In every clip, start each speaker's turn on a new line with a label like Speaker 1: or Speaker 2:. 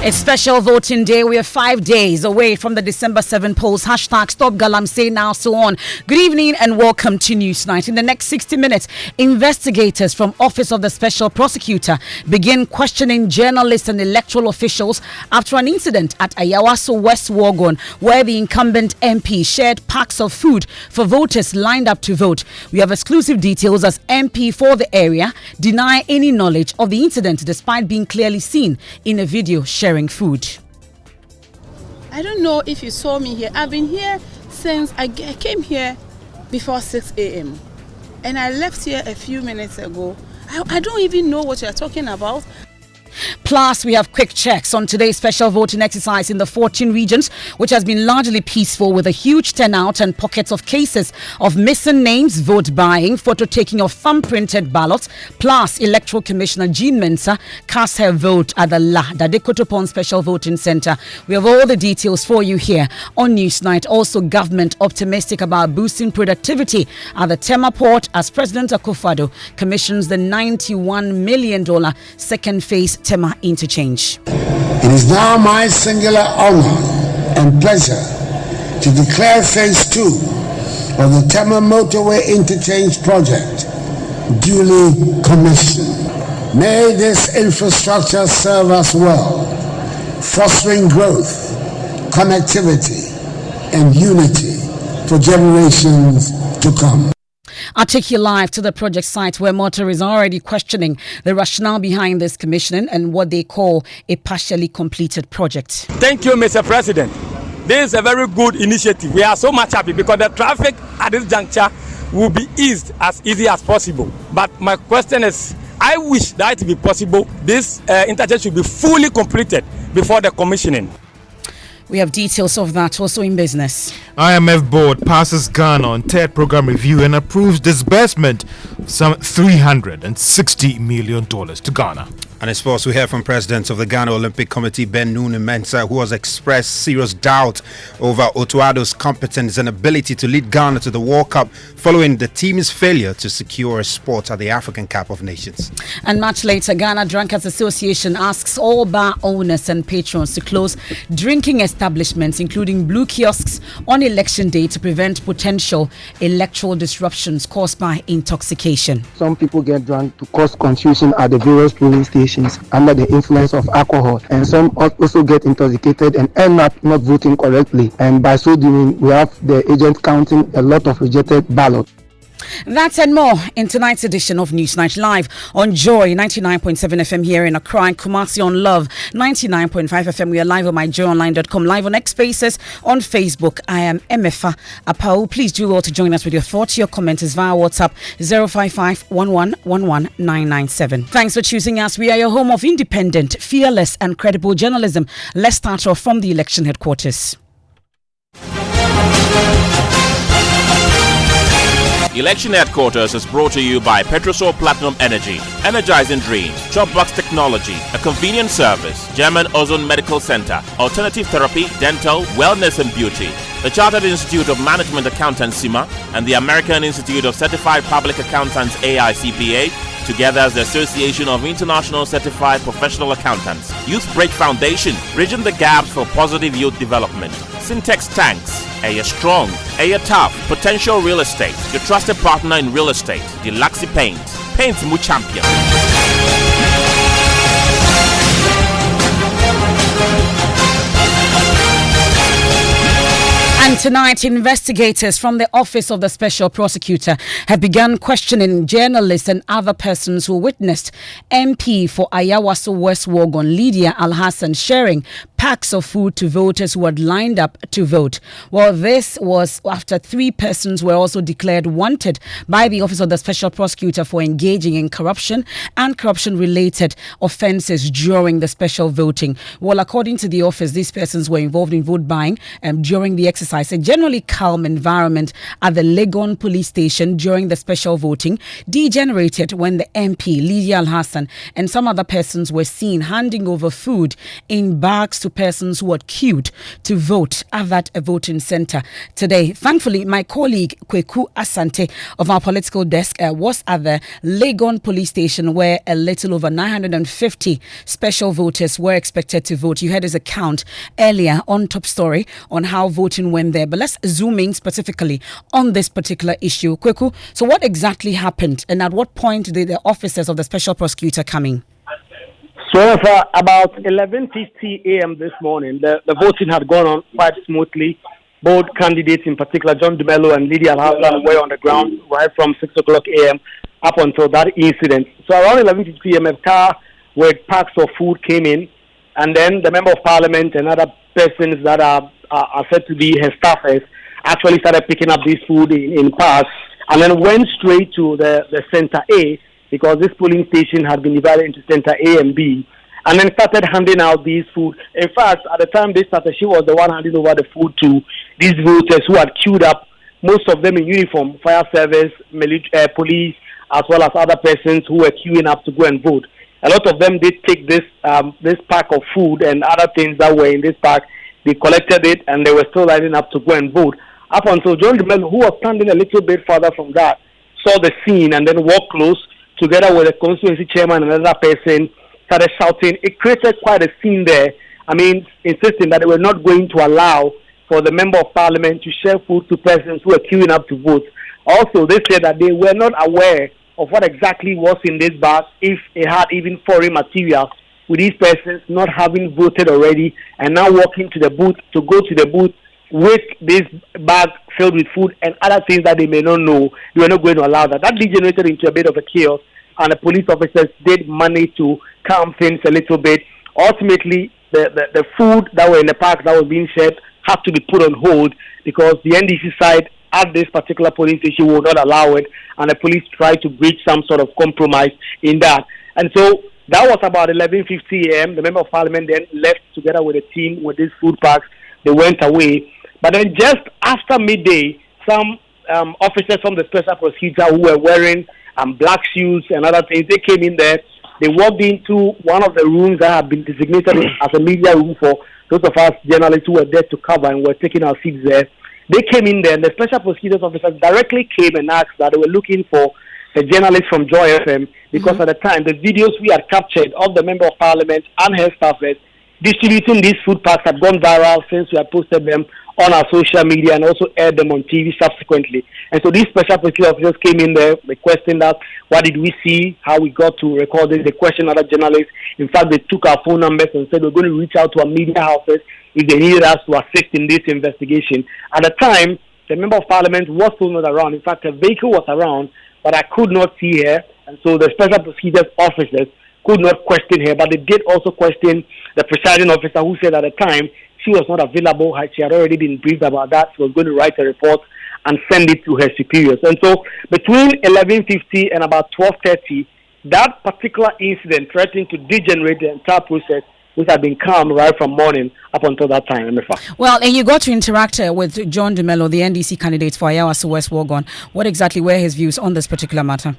Speaker 1: It's special voting day. We are 5 days away from the December 7 polls. Hashtag Stop Galamsey now, so on. Good evening and welcome to Newsnight. In the next 60 minutes, investigators from Office of the Special Prosecutor begin questioning journalists and electoral officials after an incident at Ayawaso West Wuogon, where the incumbent MP shared packs of food for voters lined up to vote. We have exclusive details as MP for the area deny any knowledge of the incident despite being clearly seen in a video sharing food.
Speaker 2: I don't know if you saw me here. I've been here since I came here before 6 a.m. and I left here a few minutes ago. I don't even know what you're talking about.
Speaker 1: Plus, we have quick checks on today's special voting exercise in the 14 regions, which has been largely peaceful with a huge turnout and pockets of cases of missing names, vote buying, photo taking of thumb-printed ballots. Plus, Electoral Commissioner Jean Mensah cast her vote at the Dadekotopon Special Voting Centre. We have all the details for you here on Newsnight. Also, government optimistic about boosting productivity at the Tema port as President Akufo-Addo commissions the $91 million second phase Tema interchange.
Speaker 3: It is now my singular honor and pleasure to declare phase 2 of the Tema motorway interchange project duly commissioned. May this infrastructure serve us well, fostering growth, connectivity, and unity for generations to come.
Speaker 1: I'll take you live to the project site where motorists are already questioning the rationale behind this commissioning and what they call a partially completed project.
Speaker 4: Thank you, Mr. President. This is a very good initiative. We are so much happy because the traffic at this juncture will be eased as easy as possible. But my question is, I wish that it be possible, this interchange should be fully completed before the commissioning.
Speaker 1: We have details of that also in business.
Speaker 5: IMF board passes Ghana on third program review and approves disbursement of some $360 million to Ghana.
Speaker 6: And in sports, we hear from presidents of the Ghana Olympic Committee, Ben Noon and Mensah, who has expressed serious doubt over Akufo-Addo's competence and ability to lead Ghana to the World Cup following the team's failure to secure a spot at the African Cup of Nations.
Speaker 1: And much later, Ghana Drunkards Association asks all bar owners and patrons to close drinking establishments, including blue kiosks, on election day to prevent potential electoral disruptions caused by intoxication.
Speaker 7: Some people get drunk to cause confusion at the various polling stations under the influence of alcohol, and some also get intoxicated and end up not voting correctly, and by so doing we have the agent counting a lot of rejected ballots.
Speaker 1: That and more in tonight's edition of Newsnight Live on Joy 99.7 FM here in Accra and Kumasi on Love 99.5 FM. We are live on myjoyonline.com, live on X Spaces, on Facebook. I am Emefa Apau. Please do well to join us with your thoughts, your comments via WhatsApp 055-1111-997. Thanks for choosing us. We are your home of independent, fearless and credible journalism. Let's start off from the election headquarters.
Speaker 8: Election Headquarters is brought to you by Petrosol Platinum Energy, Energizing Dreams, Chopbox Technology, a convenient service, German Ozone Medical Center, Alternative Therapy, Dental, Wellness and Beauty, the Chartered Institute of Management Accountants CIMA, and the American Institute of Certified Public Accountants AICPA, together as the Association of International Certified Professional Accountants. Youth Break Foundation, bridging the gaps for positive youth development. Syntex Tanks, Air Strong, Air Tough, Potential Real Estate, your trusted partner in real estate. Deluxe Paint, Paint Mu Champion.
Speaker 1: And tonight, investigators from the Office of the Special Prosecutor have begun questioning journalists and other persons who witnessed MP for Ayawaso West Wuogon, Lydia Al-Hassan, sharing packs of food to voters who had lined up to vote. Well, this was after 3 persons were also declared wanted by the Office of the Special Prosecutor for engaging in corruption and corruption-related offences during the special voting. Well, according to the office, these persons were involved in vote buying during the exercise otherwise, a generally calm environment at the Legon police station during the special voting degenerated when the MP, Lydia Al-Hassan, and some other persons were seen handing over food in bags to persons who had queued to vote at that voting center today. Thankfully, my colleague Kweku Asante of our political desk was at the Legon police station where a little over 950 special voters were expected to vote. You heard his account earlier on Top Story on how voting went there. But let's zoom in specifically on this particular issue. Kweku, so what exactly happened and at what point did the officers of the special prosecutor come in?
Speaker 9: So for about 11:50 a.m. this morning, the voting had gone on quite smoothly. Both candidates, in particular John Dumelo and Lydia Al-Hassan, were on the ground right from 6 o'clock a.m. up until that incident. So around 11:50 a.m., a car with packs of food came in, and then the Member of Parliament and other persons that are said to be her staffers actually started picking up this food in packs and then went straight to the Center A, because this polling station had been divided into Center A and B, and then started handing out these food. In fact, at the time they started, she was the one handing over the food to these voters who had queued up, most of them in uniform, fire service, police, as well as other persons who were queuing up to go and vote. A lot of them did take this pack of food and other things that were in this pack. They collected it and they were still lining up to go and vote. Up until John Dumelo, who was standing a little bit further from that, saw the scene and then walked close together with the constituency chairman and another person, started shouting. It created quite a scene there. I mean, insisting that they were not going to allow for the Member of Parliament to share food to persons who were queuing up to vote. Also, they said that they were not aware of what exactly was in this bag, if it had even foreign material, with these persons not having voted already and now walking to the booth to go to the booth with this bag filled with food and other things that they may not know. They were not going to allow that. That degenerated into a bit of a chaos, and the police officers did manage to calm things a little bit. Ultimately, the food that were in the park that was being shared had to be put on hold because the NDC side at this particular polling station will not allow it, and the police tried to breach some sort of compromise in that. And so that was about 11:50 a.m. The Member of Parliament then left together with a team with these food packs. They went away. But then just after midday, some officers from the special prosecutor who were wearing black shoes and other things, they came in there. They walked into one of the rooms that had been designated as a media room for those of us journalists who were there to cover and were taking our seats there. They came in there, and the special prosecutor's officers directly came and asked that they were looking for a journalist from Joy FM, because at the time, the videos we had captured of the Member of Parliament and her staffers distributing these food packs had gone viral since we had posted them on our social media and also aired them on TV subsequently. And so these special prosecutor officers came in there, they questioned us, what did we see, how we got to record this, they questioned other journalists. In fact, they took our phone numbers and said we're going to reach out to our media houses if they needed us to assist in this investigation. At the time, the Member of Parliament was still not around. In fact, her vehicle was around, but I could not see her. And so the special prosecutor's officers could not question her, but they did also question the presiding officer, who said at the time she was not available. She had already been briefed about that. She was going to write a report and send it to her superiors. And so between 11:50 and about 12:30, that particular incident threatened to degenerate the entire process, which had been calm right from morning up until that time.
Speaker 1: Well, and you got to interact with John Dumelo, the NDC candidate for Ayawaso West Wuogon. What exactly were his views on this particular matter?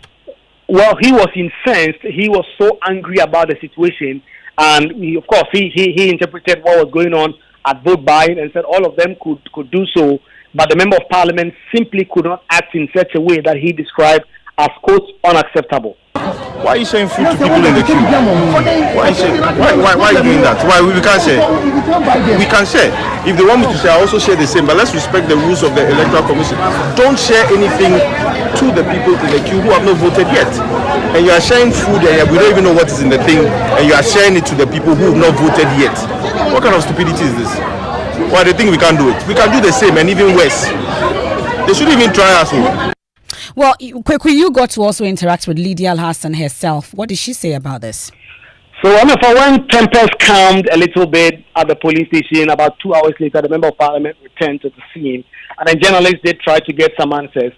Speaker 9: Well, he was incensed. He was so angry about the situation. And he, of course, he interpreted what was going on at vote buying and said all of them could do so. But the Member of Parliament simply could not act in such a way that he described as, quote, unacceptable.
Speaker 10: Why are you sharing food to people in the queue? Why are you doing that? Why we can't share? We can share. If they want me to share, I also share the same. But let's respect the rules of the Electoral Commission. Don't share anything to the people in the queue who have not voted yet. And you are sharing food and we don't even know what is in the thing, and you are sharing it to the people who have not voted yet. What kind of stupidity is this? Why they think we can't do it? We can do the same and even worse. They shouldn't even try us.
Speaker 1: Well, Kweku, you got to also interact with Lydia Al-Hassan herself. What did she say about this?
Speaker 9: So, when tempers calmed a little bit at the police station, about 2 hours later, the Member of Parliament returned to the scene, and then journalists did try to get some answers.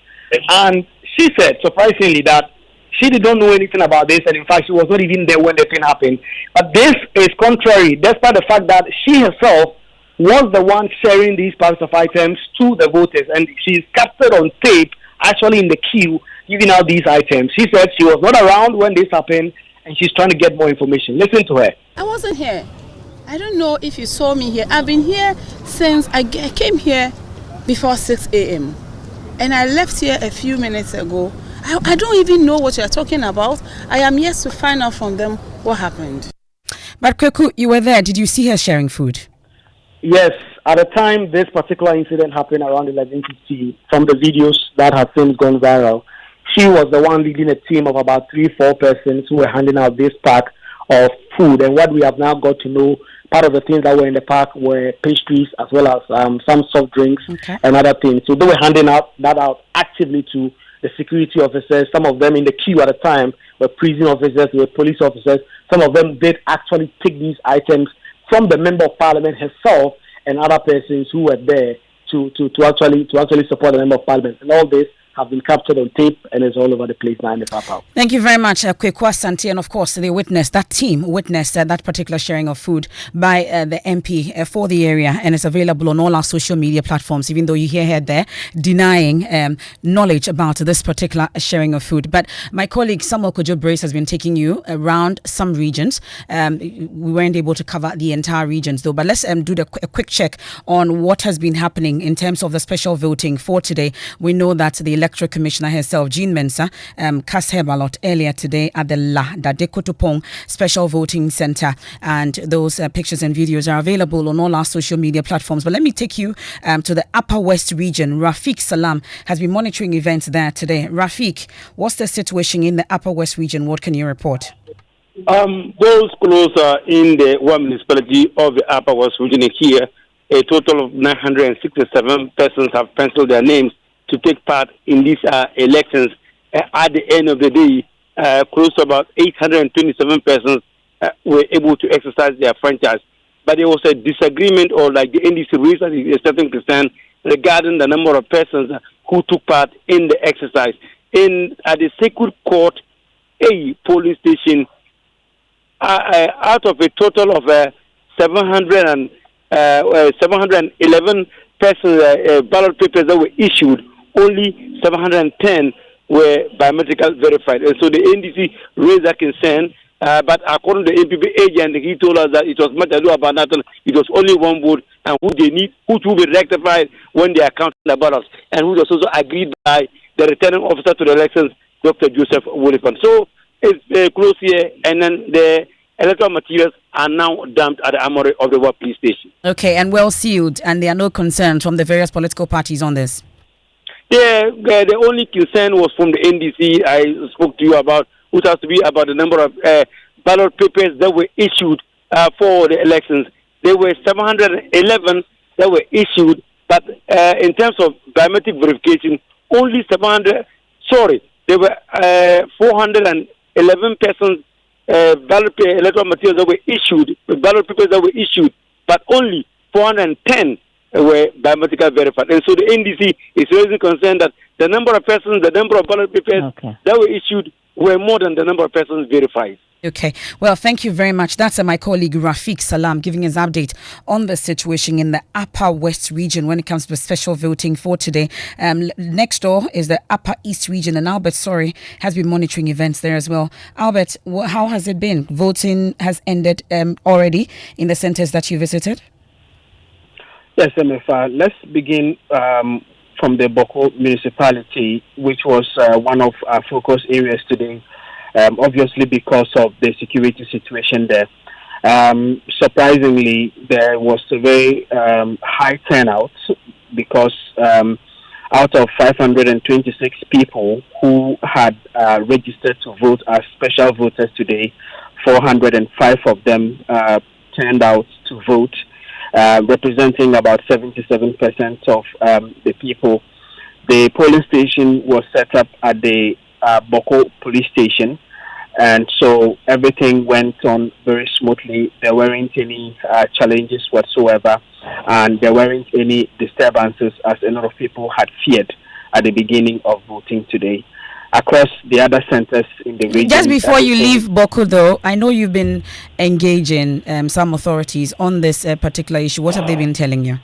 Speaker 9: And she said, surprisingly, that she did not know anything about this, and in fact, she was not even there when the thing happened. But this is contrary, despite the fact that she herself was the one sharing these packs of items to the voters, and she's captured on tape, actually in the queue, giving out these items. She said she was not around when this happened, and she's trying to get more information. Listen to her.
Speaker 2: I wasn't here. I don't know if you saw me here. I've been here since I came here before 6 a.m. and I left here a few minutes ago. I don't even know what you're talking about. I am yet to find out from them what happened.
Speaker 1: But Kweku, you were there. Did you see her sharing food?
Speaker 9: Yes, at the time this particular incident happened around 11:50, from the videos that have since gone viral, she was the one leading a team of about 3-4 persons who were handing out this pack of food. And what we have now got to know, part of the things that were in the pack were pastries as well as some soft drinks and other things. So they were handing that out actively to the security officers. Some of them in the queue at the time were prison officers, were police officers. Some of them did actually take these items from the member of parliament herself and other persons who were there to actually support the member of parliament. And all this have been captured on tape and is all over the place now in the Papa.
Speaker 1: Thank you very much, Kweku Asante. And of course, that team witnessed that particular sharing of food by the MP for the area, and it's available on all our social media platforms, even though you hear her there denying knowledge about this particular sharing of food. But my colleague Samuel Kojo Brace has been taking you around some regions. We weren't able to cover the entire regions though, but let's do a quick check on what has been happening in terms of the special voting for today. We know that the Electoral Commissioner herself, Jean Mensah, cast her ballot earlier today at the La Dadekotopong Special Voting Center, and those pictures and videos are available on all our social media platforms. But let me take you to the Upper West region. Rafiq Salam has been monitoring events there today. Rafiq, what's the situation in the Upper West region? What can you report?
Speaker 11: Those closer in the one municipality of the Upper West region here, a total of 967 persons have penciled their names to take part in these elections. At the end of the day, close to about 827 persons were able to exercise their franchise. But there was a disagreement, or like the NDC raised a certain concern regarding the number of persons who took part in the exercise. At the Sacred Court A polling station, out of a total of 711 persons ballot papers that were issued, only 710 were biometrically verified. And so the NDC raised that concern, but according to the NPP agent, he told us that it was much ado about nothing. It was only one vote, and which will be rectified when they are counting the ballots, and which was also agreed by the returning officer to the elections, Dr. Joseph Wolifant. So it's close here, and then the electoral materials are now dumped at the armory of the World Police Station.
Speaker 1: Okay, and well sealed, and there are no concerns from the various political parties on this?
Speaker 11: Yeah, the only concern was from the NDC I spoke to you about, which has to be about the number of ballot papers that were issued for the elections. There were 711 that were issued, but in terms of biometric verification, only there were 411 persons ballot electoral materials that were issued, ballot papers that were issued, but only 410 were biometrically verified. And so the NDC is raising concern that the number of persons, the number of ballot papers that were issued were more than the number of persons verified.
Speaker 1: Okay. Well, thank you very much. That's my colleague Rafiq Salam giving us update on the situation in the Upper West region when it comes to special voting for today. Next door is the Upper East region, and Albert, has been monitoring events there as well. Albert, how has it been? Voting has ended already in the centers that you visited?
Speaker 12: Yes, MFR. Let's begin from the Boko municipality, which was one of our focus areas today, obviously because of the security situation there. Surprisingly, there was a very high turnout because out of 526 people who had registered to vote as special voters today, 405 of them turned out to vote, representing about 77% of the people. The polling station was set up at the Boko police station, and so everything went on very smoothly. There weren't any challenges whatsoever, and there weren't any disturbances as a lot of people had feared at the beginning of voting today. across the other centers in the region.
Speaker 1: Just before you leave Boko, though, I know you've been engaging some authorities on this particular issue. What have they been telling you?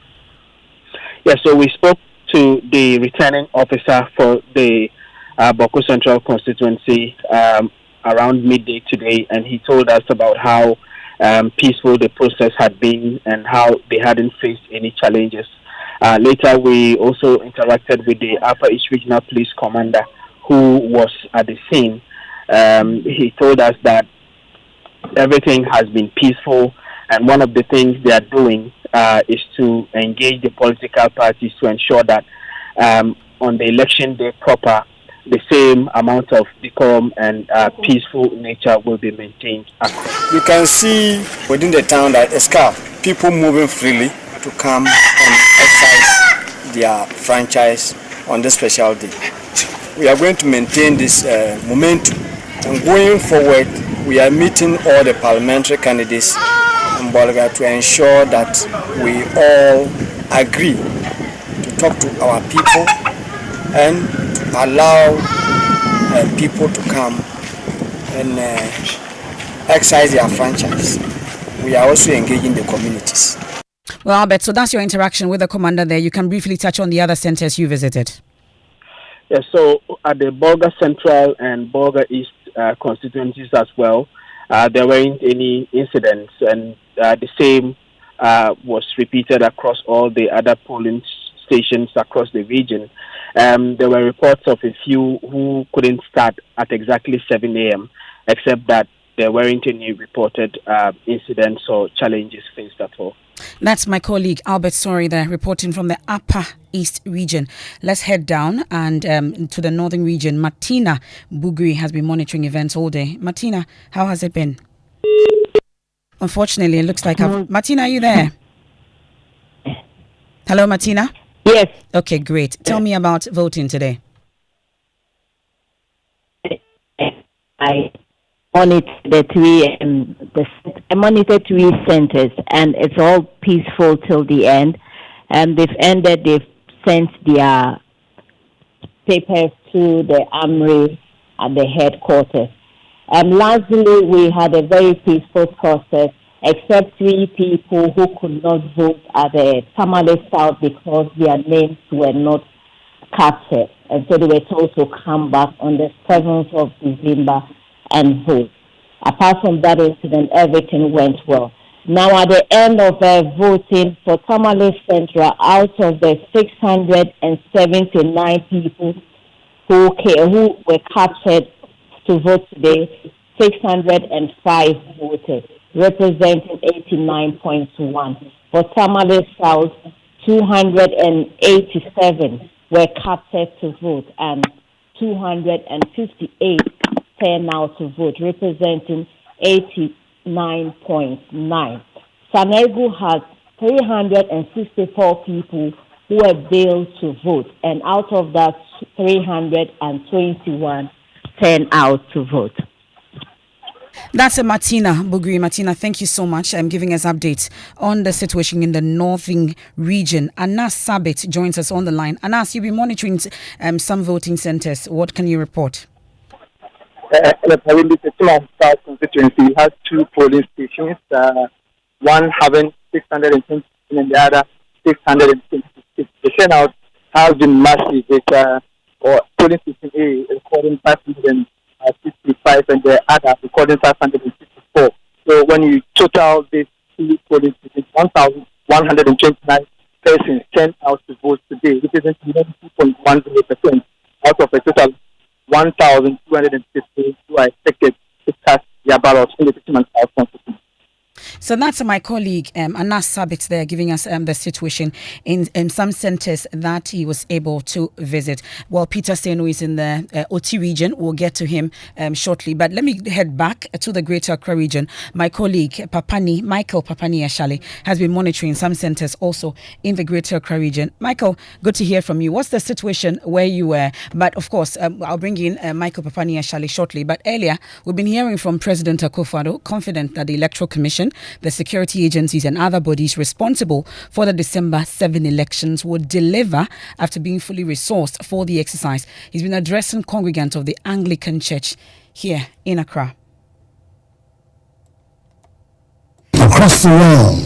Speaker 12: Yeah, so we spoke to the returning officer for the Boko Central constituency around midday today, and he told us about how peaceful the process had been and how they hadn't faced any challenges. Later, we also interacted with the Upper East Regional Police Commander, who was at the scene. He told us that everything has been peaceful, and one of the things they are doing is to engage the political parties to ensure that on the election day proper, the same amount of decorum and peaceful nature will be maintained.
Speaker 13: You can see within the town that it's people moving freely to come and exercise their franchise on this special day. We are going to maintain this momentum, and going forward, we are meeting all the parliamentary candidates in Bolga to ensure that we all agree to talk to our people and to allow people to come and exercise their franchise. We are also engaging the communities.
Speaker 1: Well, Albert, so that's your interaction with the commander there. You can briefly touch on the other centers you visited.
Speaker 12: Yes, so at the Bolga Central and Bolga East constituencies as well, there weren't any incidents, and the same was repeated across all the other polling stations across the region. There were reports of a few who couldn't start at exactly 7 a.m., except that there weren't any reported incidents or challenges faced at all.
Speaker 1: That's my colleague Albert Sorry there, reporting from the Upper East region. Let's head down and to the northern region. Martina Bugri has been monitoring events all day. Martina, how has it been? Unfortunately, it looks like Martina, are you there? Hello, Martina?
Speaker 14: Yes.
Speaker 1: Okay, great. Tell me about voting today.
Speaker 14: I monitor I monitor 3 centers, and it's all peaceful till the end. And they've sent their papers to the armory at the headquarters. Lastly, we had a very peaceful process, except 3 people who could not vote at the Tamale South because their names were not captured. And so they were told to come back on the 7th of December and vote. Apart from that incident, everything went well. Now, at the end of voting for Tamale Central, out of the 679 people who were captured to vote today, 605 voted, representing 89.1. For Tamale South, 287 were captured to vote, and 258 turned out to vote, representing 89.9. Sanergu had 364 people who were bailed to vote, and out of that, 321 turned out to vote.
Speaker 1: That's a Martina Bugri. Martina, thank you so much. I'm giving us updates on the situation in the northern region. Anas Sabit joins us on the line. Anas, you'll be monitoring some voting centers. What can you report?
Speaker 15: The South constituency has 2 polling stations, one having 620 and the other 626. The turnout has been massive. Polling station A recording 565 and the other recording 564. So when you total these 2 polling stations, 1,129 persons turned out to vote today, representing 92.10% out of a total 1,250 who are expected to cast their ballots in the South constituency.
Speaker 1: So that's my colleague Anas Sabit there giving us the situation in some centers that he was able to visit. Well, Peter Seno is in the OT region. We'll get to him shortly. But let me head back to the Greater Accra region. My colleague Michael Papani Ashali has been monitoring some centers also in the Greater Accra region. Michael, good to hear from you. What's the situation where you were? But of course, I'll bring in Michael Papani Ashali shortly. But earlier, we've been hearing from President Akufo-Addo, confident that the Electoral Commission the security agencies and other bodies responsible for the December 7 elections would deliver after being fully resourced for the exercise. He's been addressing congregants of the Anglican Church here in Accra.
Speaker 3: Across the world,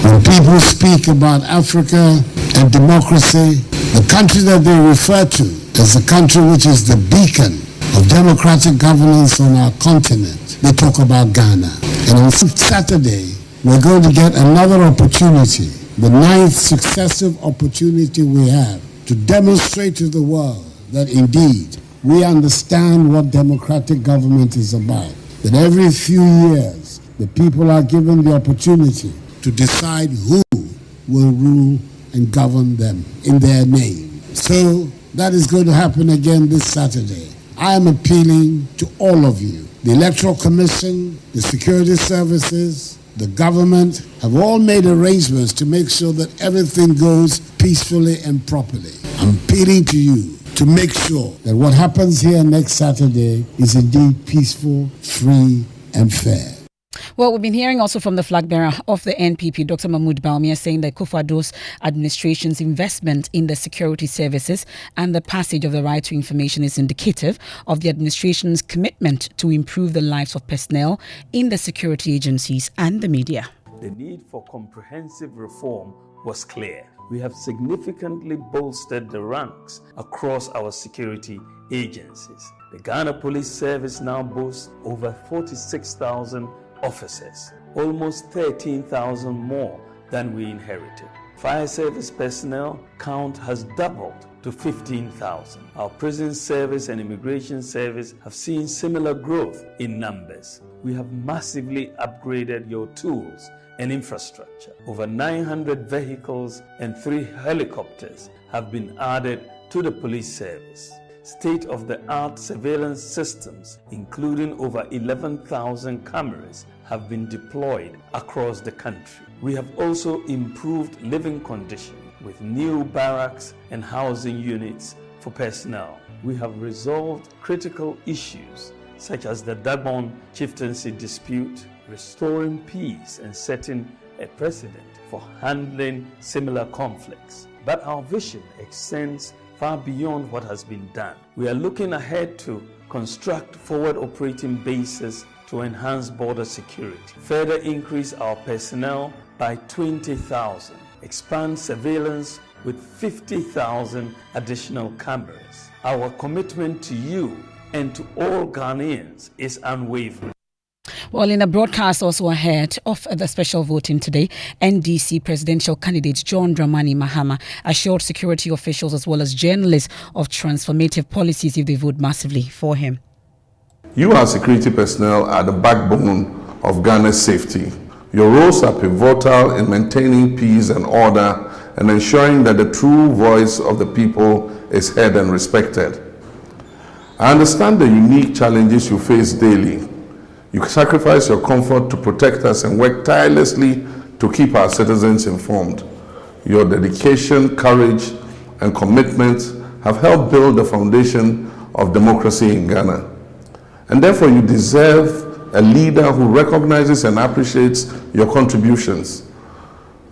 Speaker 3: when people speak about Africa and democracy, the country that they refer to as the country which is the beacon of democratic governance on our continent, they talk about Ghana. And on Saturday, we're going to get another opportunity, the 9th successive opportunity we have to demonstrate to the world that indeed we understand what democratic government is about. That every few years, the people are given the opportunity to decide who will rule and govern them in their name. So that is going to happen again this Saturday. I am appealing to all of you. The Electoral Commission, the security services, the government have all made arrangements to make sure that everything goes peacefully and properly. I'm appealing to you to make sure that what happens here next Saturday is indeed peaceful, free, and fair.
Speaker 1: Well, we've been hearing also from the flag bearer of the NPP, Dr. Mahmoud Bawumia, saying that Akufo-Addo's administration's investment in the security services and the passage of the right to information is indicative of the administration's commitment to improve the lives of personnel in the security agencies and the media.
Speaker 16: The need for comprehensive reform was clear. We have significantly bolstered the ranks across our security agencies. The Ghana Police Service now boasts over 46,000 officers, almost 13,000 more than we inherited. Fire service personnel count has doubled to 15,000. Our prison service and immigration service have seen similar growth in numbers. We have massively upgraded your tools and infrastructure. Over 900 vehicles and 3 helicopters have been added to the police service. State-of-the-art surveillance systems, including over 11,000 cameras, have been deployed across the country. We have also improved living conditions with new barracks and housing units for personnel. We have resolved critical issues such as the Dagbon chieftaincy dispute, restoring peace and setting a precedent for handling similar conflicts. But our vision extends far beyond what has been done. We are looking ahead to construct forward operating bases to enhance border security, further increase our personnel by 20,000, expand surveillance with 50,000 additional cameras. Our commitment to you and to all Ghanaians is unwavering.
Speaker 1: Well, in a broadcast also ahead of the special voting today, NDC presidential candidate John Dramani Mahama assured security officials as well as journalists of transformative policies if they vote massively for him.
Speaker 17: You as security personnel are the backbone of Ghana's safety. Your roles are pivotal in maintaining peace and order and ensuring that the true voice of the people is heard and respected. I understand the unique challenges you face daily. You sacrifice your comfort to protect us and work tirelessly to keep our citizens informed. Your dedication, courage, and commitment have helped build the foundation of democracy in Ghana. And therefore you deserve a leader who recognizes and appreciates your contributions.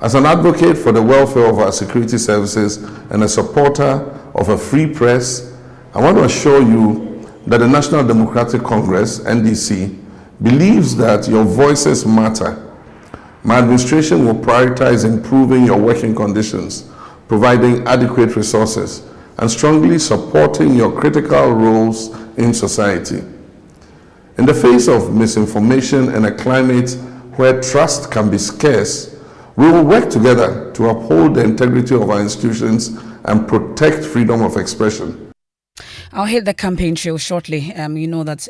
Speaker 17: As an advocate for the welfare of our security services and a supporter of a free press, I want to assure you that the National Democratic Congress, NDC, believes that your voices matter. My administration will prioritize improving your working conditions, providing adequate resources, and strongly supporting your critical roles in society. In the face of misinformation and a climate where trust can be scarce, we will work together to uphold the integrity of our institutions and protect freedom of expression.
Speaker 1: I'll hit the campaign trail shortly. You know that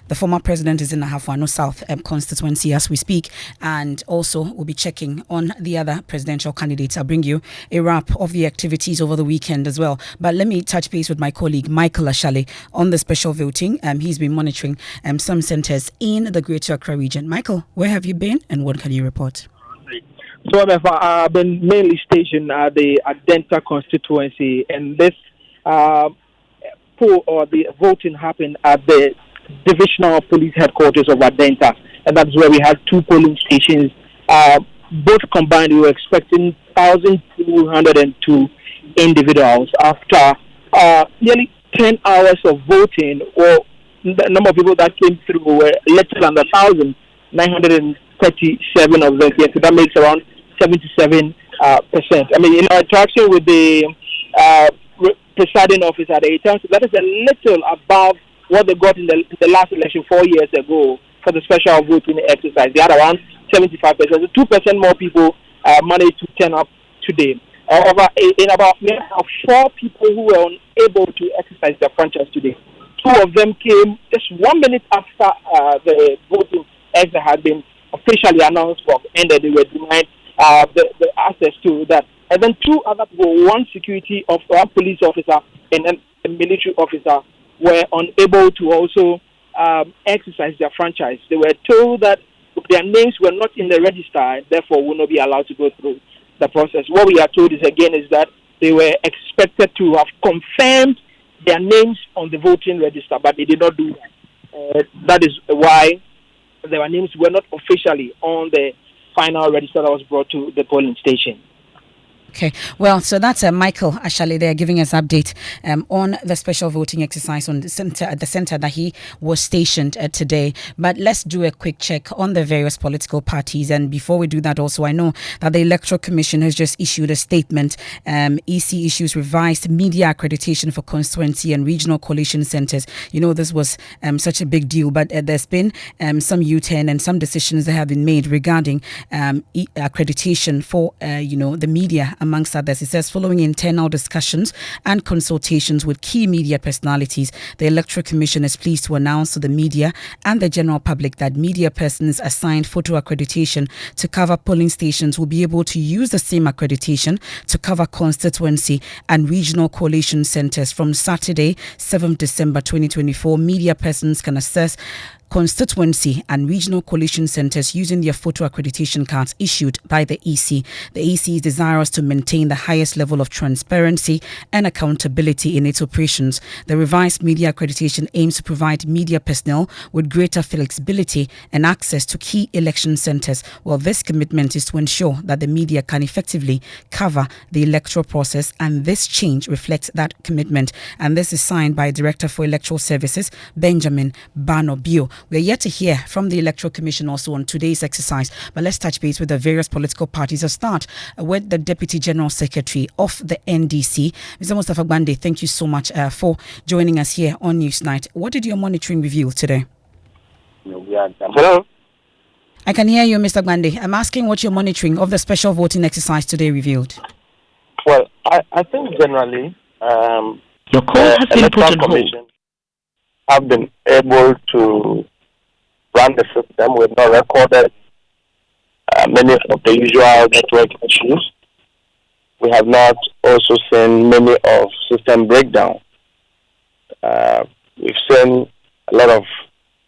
Speaker 1: the former president is in the Ayawaso South constituency as we speak, and also we'll be checking on the other presidential candidates. I'll bring you a wrap of the activities over the weekend as well. But let me touch base with my colleague Michael Ashale on the special voting. He's been monitoring some centres in the Greater Accra region. Michael, where have you been and what can you report?
Speaker 15: So I've been mainly stationed at the Adenta constituency, and this or the voting happened at the divisional police headquarters of Adenta, and that's where we had 2 polling stations
Speaker 12: both combined, we were expecting 1,202 individuals after nearly 10 hours of voting, or the number of people that came through were little under 1,937 of them. Yes, so that makes around 77%. I mean, in our interaction with the presiding officer at the time, so that is a little above what they got in the last election 4 years ago for the special voting exercise. They had around 75%. So 2% more people managed to turn up today. About 4 people who were unable to exercise their franchise today. 2 of them came just 1 minute after the voting exercise had been officially announced for ended. They were denied the access to that. And then 2 other people, one security of one police officer and then a military officer, were unable to also exercise their franchise. They were told that their names were not in the register, therefore will not be allowed to go through the process. What we are told is that they were expected to have confirmed their names on the voting register, but they did not do that. That is why their names were not officially on the final register that was brought to the polling station.
Speaker 1: Okay, well, so that's Michael Ashale there giving us update on the special voting exercise on the center at the center that he was stationed at today. But let's do a quick check on the various political parties. And before we do that, also, I know that the Electoral Commission has just issued a statement. EC issues revised media accreditation for constituency and regional coalition centers. You know, this was such a big deal, but there's been some U-turn and some decisions that have been made regarding accreditation for, the media, amongst others. It says, following internal discussions and consultations with key media personalities, the Electoral Commission is pleased to announce to the media and the general public that media persons assigned photo accreditation to cover polling stations will be able to use the same accreditation to cover constituency and regional coalition centers. From Saturday, 7th December 2024, media persons can access constituency and regional coalition centers using their photo accreditation cards issued by the EC. The EC is desirous to maintain the highest level of transparency and accountability in its operations. The revised media accreditation aims to provide media personnel with greater flexibility and access to key election centers. Well, this commitment is to ensure that the media can effectively cover the electoral process, and this change reflects that commitment. And this is signed by Director for Electoral Services, Benjamin Banobio. We're yet to hear from the Electoral Commission also on today's exercise, but let's touch base with the various political parties. I'll start with the Deputy General Secretary of the NDC, Mr. Mustafa Gbande. Thank you so much for joining us here on Newsnight. What did your monitoring reveal today?
Speaker 18: Hello?
Speaker 1: I can hear you, Mr. Gbande. I'm asking what your monitoring of the special voting exercise today revealed.
Speaker 18: Well, I think generally
Speaker 1: your call has been put on hold.
Speaker 18: Have been able to run the system. We've not recorded many of the usual network issues. We have not also seen many of system breakdown. We've seen a lot of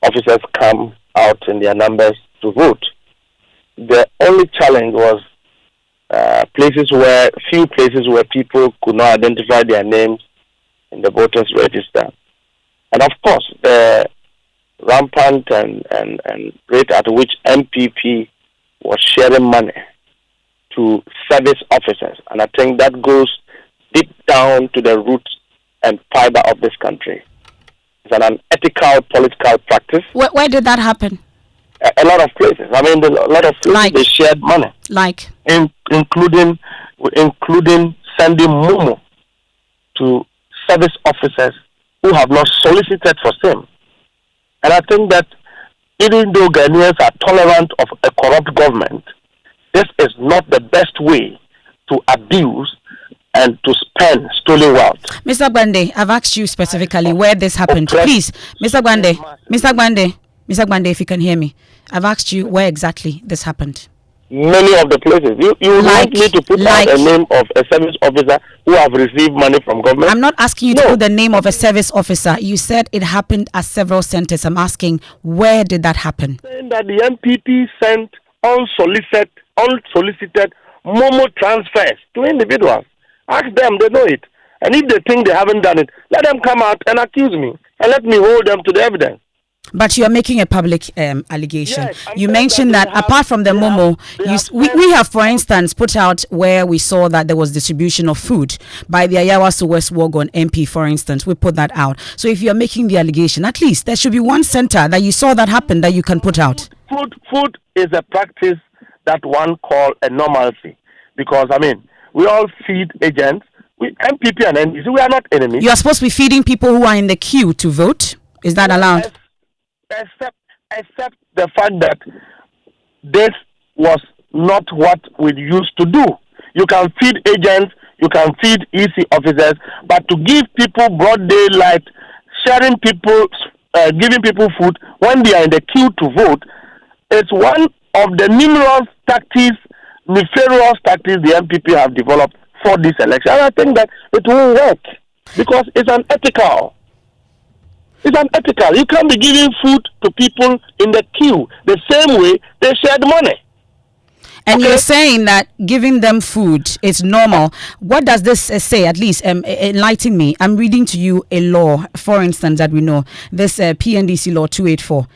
Speaker 18: officers come out in their numbers to vote. The only challenge was few places where people could not identify their names in the voters register. And of course, the rampant and rate at which MPP was sharing money to service officers. And I think that goes deep down to the root and fiber of this country. It's an unethical political practice.
Speaker 1: Where did that happen?
Speaker 18: A lot of places. I mean, a lot of places they shared money. Including sending Momo to service officers who have not solicited for same. And I think that even though Ghanaians are tolerant of a corrupt government, this is not the best way to abuse and to spend stolen wealth.
Speaker 1: Mr. Gbande, I've asked you specifically where this happened. Please, Mr. Gbande, if you can hear me, I've asked you where exactly this happened.
Speaker 18: Many of the places. You want me to put out the name of a service officer who have received money from government?
Speaker 1: I'm not asking you to put the name of a service officer. You said it happened at several centers. I'm asking, where did that happen?
Speaker 18: Saying that the MPP sent unsolicited Momo transfers to individuals. Ask them, they know it. And if they think they haven't done it, let them come out and accuse me. And let me hold them to the evidence.
Speaker 1: But you are making a public allegation.
Speaker 18: Yes,
Speaker 1: You mentioned that apart from the Momo, we have, for instance, put out where we saw that there was distribution of food by the Ayawaso West Wuogon MP, for instance. We put that out. So if you are making the allegation, at least there should be one center that you saw that happen that you can put out.
Speaker 18: Food is a practice that one call a normalcy. Because, I mean, we all feed agents. MPP and NDC, we are not enemies.
Speaker 1: You are supposed to be feeding people who are in the queue to vote. Is that allowed?
Speaker 18: Except the fact that this was not what we used to do. You can feed agents, you can feed EC officers, but to give people broad daylight, sharing people, giving people food when they are in the queue to vote, is one of the numerous tactics, nefarious tactics the MPP have developed for this election. And I think that it will work because it's unethical. It's unethical. You can't be giving food to people in the queue the same way they shared money.
Speaker 1: And you're saying that giving them food is normal. What does this say? At least enlighten me. I'm reading to you a law, for instance, that we know. This PNDC law 284.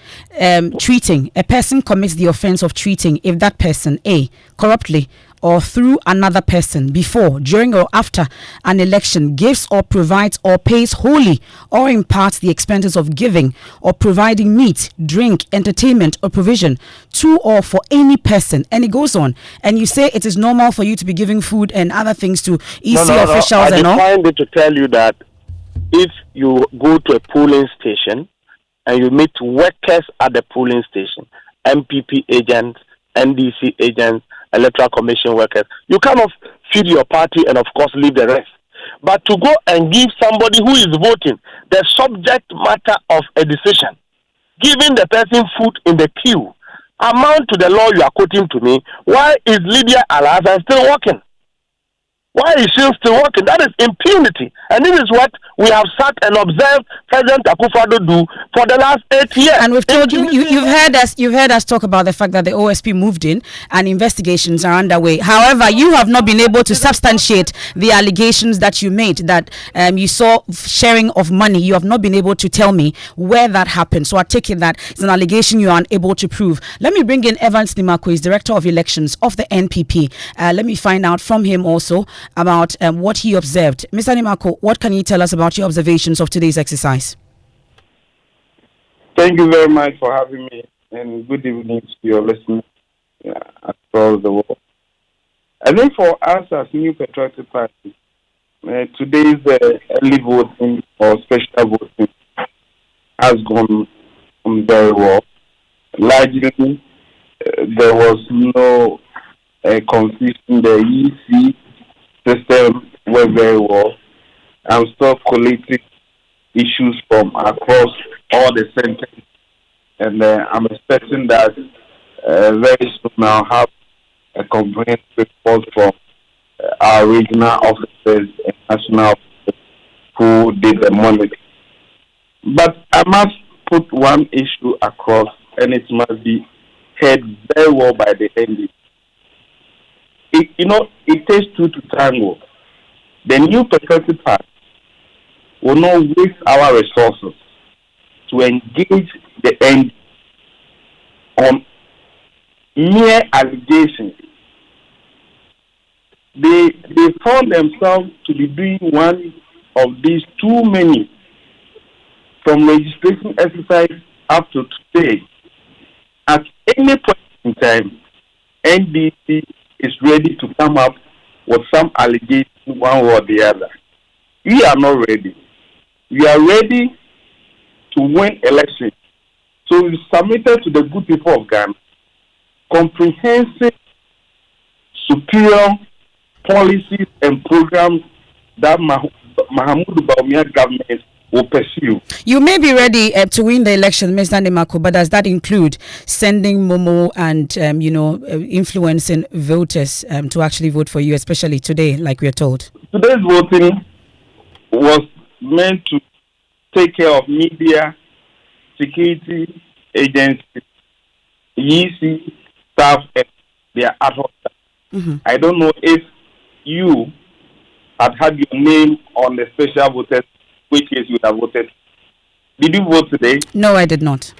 Speaker 1: Treating. A person commits the offense of treating if that person, A, corruptly or through another person before, during or after an election gives or provides or pays wholly or in part the expenses of giving or providing meat, drink, entertainment or provision to or for any person. And it goes on. And you say it is normal for you to be giving food and other things to EC officials and all?
Speaker 18: I defined it to tell you that if you go to a polling station and you meet workers at the polling station, MPP agents, NDC agents, Electoral Commission workers, you kind of feed your party and of course leave the rest. But to go and give somebody who is voting the subject matter of a decision, giving the person food in the queue, amount to the law you are quoting to me. Why is Lydia Al-Hassan still working? Why is she still working? That is impunity. And this is what we have sat and observed President Akufo-Addo do for the last 8 years.
Speaker 1: And we've told you've heard us talk about the fact that the OSP moved in and investigations are underway. However, you have not been able to substantiate the allegations that you made, that you saw sharing of money. You have not been able to tell me where that happened. So I take it that it's an allegation you are unable to prove. Let me bring in Evans Nimako, he's Director of Elections of the NPP. Let me find out from him also about what he observed. Mr. Nimako, what can you tell us about your observations of today's exercise?
Speaker 19: Thank you very much for having me, and good evening to your listeners across the world. I think for us as New Patriotic Party, today's early voting or special voting has gone very well. Largely, there was no confusion. The EC system went very well. I'm still collating issues from across all the centers, and I'm expecting that very soon I'll have a comprehensive report from our regional officers and national officers who did the monitoring. But I must put one issue across, and it must be heard very well by the NDC. It takes two to tango. The New Patriotic Party will not waste our resources to engage the end on mere allegations. They found themselves to be doing one of these too many from registration exercise up to today. At any point in time, NDC is ready to come up with some allegation one way or the other. We are not ready. We are ready to win elections. So we submitted to the good people of Ghana comprehensive, superior policies and programs that Mahamudu Bawumia government will pursue.
Speaker 1: You may be ready to win the election, Mr. Nimako, but does that include sending Momo and influencing voters to actually vote for you, especially today, like we are told?
Speaker 19: Today's voting was meant to take care of media, security agencies, EC staff, and their ad hoc staff. Mm-hmm. I don't know if you had your name on the special voters, which case you would have voted. Did you vote today?
Speaker 1: No, I did not.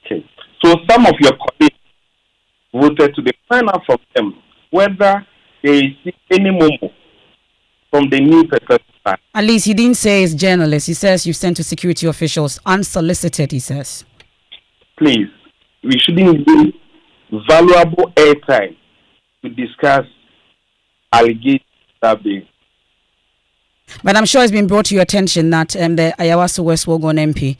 Speaker 19: Okay. So some of your colleagues voted today. Find out from them whether they see any memo from the new Patriotic Party.
Speaker 1: At least he didn't say it's journalists. He says you sent to security officials unsolicited, he says.
Speaker 19: Please, we shouldn't use valuable airtime to discuss allegations that being.
Speaker 1: But I'm sure it's been brought to your attention that the Ayawaso West Wuogon MP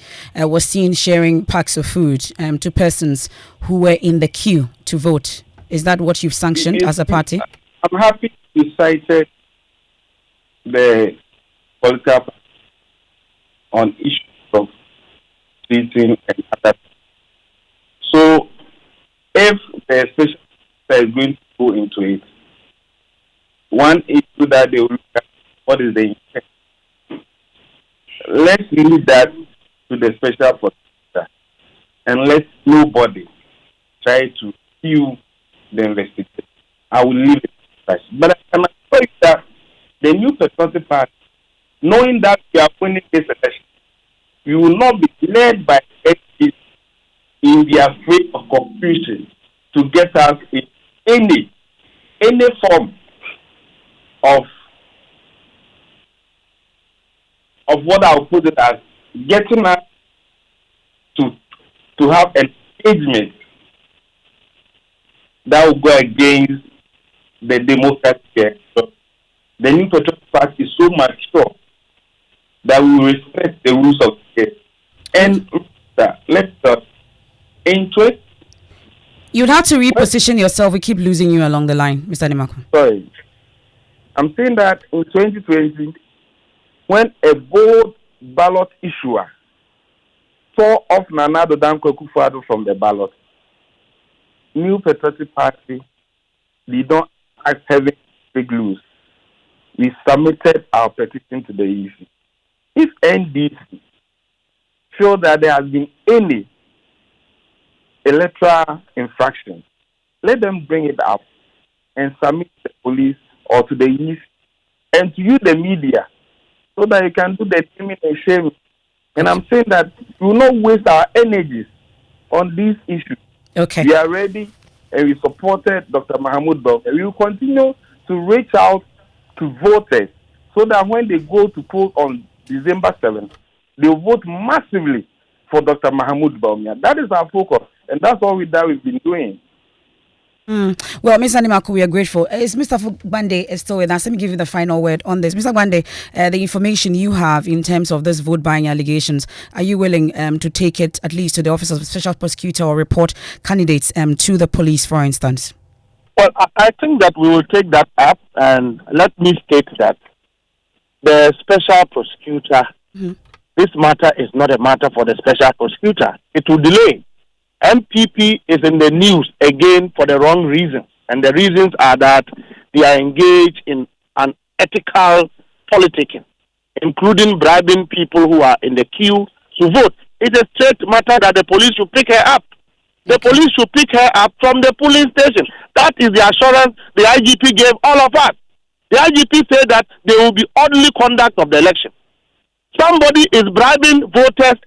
Speaker 1: was seen sharing packs of food to persons who were in the queue to vote. Is that what you've sanctioned as a party?
Speaker 19: I'm happy you cited the political party on issues of treating and other. So, if the special is going to go into it, one issue that they will look at what is the intent. Let's leave that to the special prosecutor and let nobody try to steal the investigation. I will leave it first. But I can assure you that the new Patriotic Party, knowing that we are winning this election, we will not be led by entities in their faith of confusion to get us in any form of what I'll put it as getting us to have an engagement that will go against the democratic here. So the new Patriotic Party is so mature that we respect the rules of the game. And let's start. In 20...
Speaker 1: You'd have to reposition yourself. We keep losing you along the line, Mr. Nimako.
Speaker 19: Sorry. I'm saying that in 2020, when a bold ballot issuer tore off Nana Akufo-Addo from the ballot, New Patriotic Party did not act having big lose. We submitted our petition to the EC. If NDC feel that there has been any electoral infraction, let them bring it up and submit to the police or to the EC and to you, the media, so that you can do the shaming and shaming. And I'm saying that we will not waste our energies on these issues.
Speaker 1: Okay.
Speaker 19: We are ready and we supported Dr. Mahmoud Bawumia. We will continue to reach out to voters so that when they go to poll on December 7th, they will vote massively for Dr. Mahmoud Bawumia. That is our focus, and that's all we've been doing.
Speaker 1: Well, Mr. Nimako, we are grateful. Is Mr. Gbande still with us? Let me give you the final word on this. Mr. Gbande, the information you have in terms of this vote buying allegations, are you willing to take it at least to the Office of Special Prosecutor or report candidates to the police, for instance?
Speaker 18: Well, I think that we will take that up, and let me state that the Special Prosecutor, this matter is not a matter for the Special Prosecutor. It will delay. MPP is in the news again for the wrong reasons. And the reasons are that they are engaged in an ethical politicking, including bribing people who are in the queue to vote. It's a straight matter that the police should pick her up. The police should pick her up from the polling station. That is the assurance the IGP gave all of us. The IGP said that there will be orderly conduct of the election. Somebody is bribing voters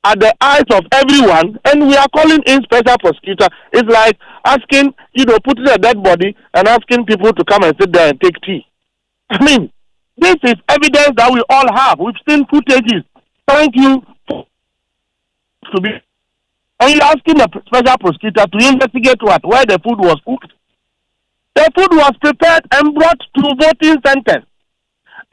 Speaker 18: at the eyes of everyone, and we are calling in special prosecutor. It's like asking, putting a dead body and asking people to come and sit there and take tea. I mean, this is evidence that we all have. We've seen footages. Thank you to be. And you're asking the special prosecutor to investigate where the food was cooked. The food was prepared and brought to voting centers.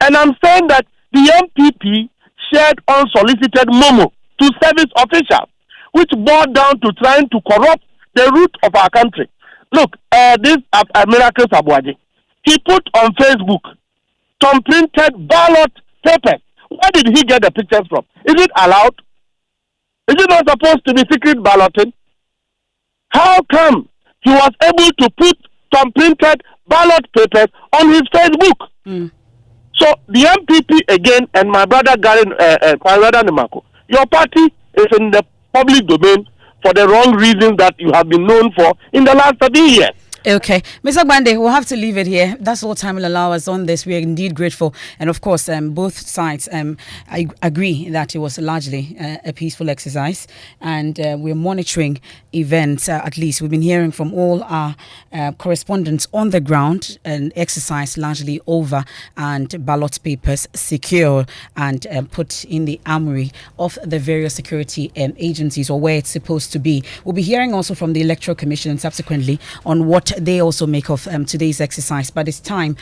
Speaker 18: And I'm saying that the MPP shared unsolicited memo to service officials, which boiled down to trying to corrupt the root of our country. Look, this Miracle Sabwaji, he put on Facebook some printed ballot papers. Where did he get the pictures from? Is it allowed? Is it not supposed to be secret balloting? How come he was able to put some printed ballot papers on his Facebook? So the MPP again, and my brother Nimako, your party is in the public domain for the wrong reasons that you have been known for in the last 30 years.
Speaker 1: Okay, Mr. Gbande, we'll have to leave it here. That's all time will allow us on this. We are indeed grateful, and of course, both sides I agree that it was largely a peaceful exercise, and we're monitoring events. At least we've been hearing from all our correspondents on the ground, an exercise largely over, and ballot papers secure and put in the armory of the various security agencies, or where it's supposed to be. We'll be hearing also from the Electoral Commission subsequently on what they also make of today's exercise. But it's time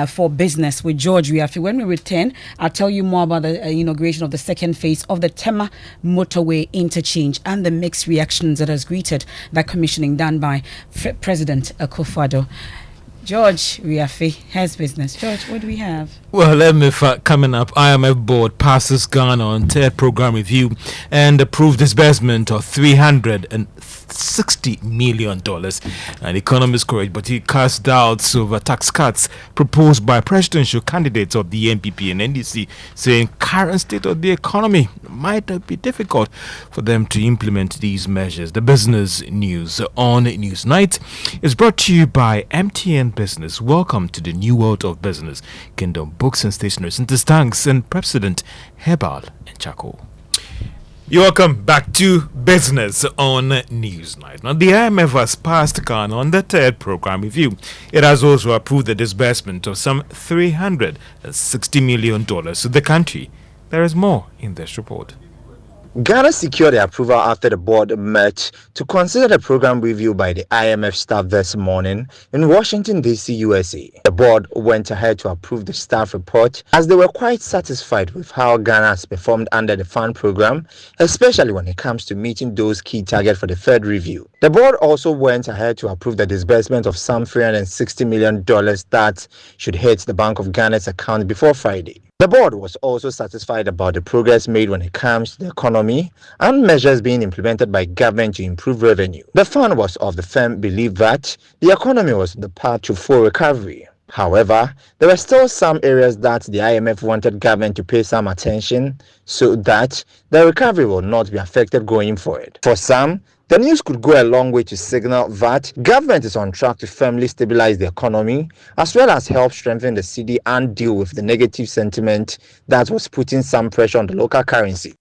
Speaker 1: for business with George Riafi. When we return, I'll tell you more about the inauguration of the second phase of the Tema motorway interchange and the mixed reactions that has greeted that commissioning done by President Akufo-Addo. George Riafi has business. George, what do we have?
Speaker 5: Well, MF coming up, IMF board passes Ghana on third program review and approved disbursement of $360 million. And economists correct, but he cast doubts over tax cuts proposed by presidential candidates of the NPP and NDC, saying current state of the economy might be difficult for them to implement these measures. The business news on Newsnight is brought to you by MTN Business. Welcome to the new world of business. Kingdom Books and Stationery, Tanks and President Herbal and Charcoal. You're welcome back to business on Newsnight. Now, the IMF has passed Ghana on the third program review. It has also approved the disbursement of some $360 million to the country. There is more in this report.
Speaker 20: Ghana secured the approval after the board met to consider the program review by the IMF staff this morning in Washington, D.C., USA. The board went ahead to approve the staff report as they were quite satisfied with how Ghana has performed under the fund program, especially when it comes to meeting those key targets for the third review. The board also went ahead to approve the disbursement of some $360 million that should hit the Bank of Ghana's account before Friday. The board was also satisfied about the progress made when it comes to the economy and measures being implemented by government to improve revenue. The fund was of the firm belief that the economy was on the path to full recovery. However, there were still some areas that the IMF wanted government to pay some attention so that the recovery will not be affected going forward. For some, the news could go a long way to signal that government is on track to firmly stabilize the economy, as well as help strengthen the cedi and deal with the negative sentiment that was putting some pressure on the local currency.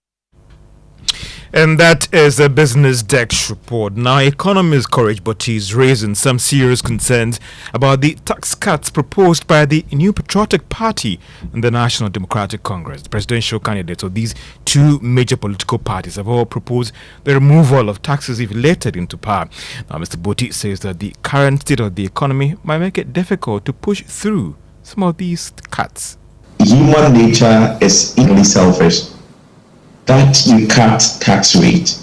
Speaker 5: And that is a business desk report. Now, economist Courage Botty is raising some serious concerns about the tax cuts proposed by the New Patriotic Party and the National Democratic Congress. The presidential candidates of these two major political parties have all proposed the removal of taxes if elected into power. Now, Mr. Botty says that the current state of the economy might make it difficult to push through some of these cuts.
Speaker 21: Human nature is equally selfish. That you cut tax rate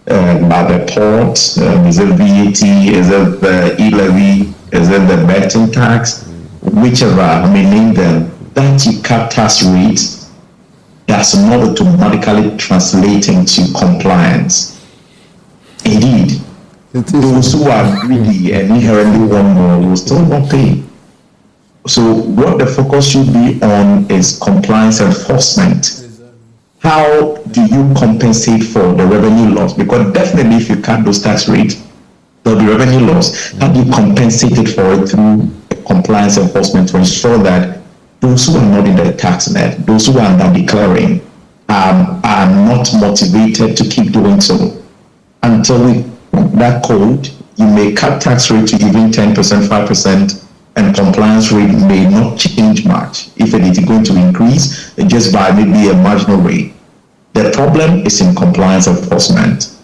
Speaker 21: at the port, is it VAT, is it the e-levy, is it the betting tax, whichever, I mean, name them, that you cut tax rate does not automatically translate into compliance. Indeed, those who are greedy and inherently want more will still not pay. So what the focus should be on is compliance enforcement. How do you compensate for the revenue loss? Because definitely if you cut those tax rates, there'll be revenue loss. How do you compensate it for it through compliance enforcement to ensure that those who are not in the tax net, those who are not declaring, are not motivated to keep doing so? Until that code, you may cut tax rate to even 10%, 5%, and compliance rate may not change much. If it is going to increase, just by maybe a marginal rate. The problem is in compliance enforcement.